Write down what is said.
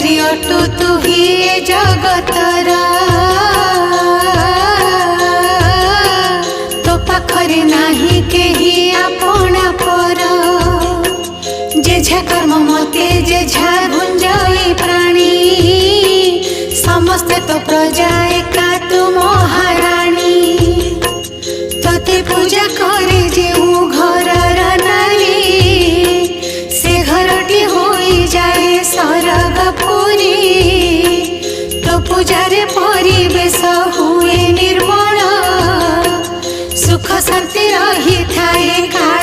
स्त्री अटु तु ही ए जगतर तो पाखरे नाही केही आपणा पर जेझा कर्म मते जेझा गुंजई प्राणी समस्ते तो प्रजा एका तू महाराणी तोते पूजा करे जेऊ घरर नारी से घरटी होई जाए सरगपुरी तो पूजारे परिवेश हुए निर्मल सुख शांति रही थाए।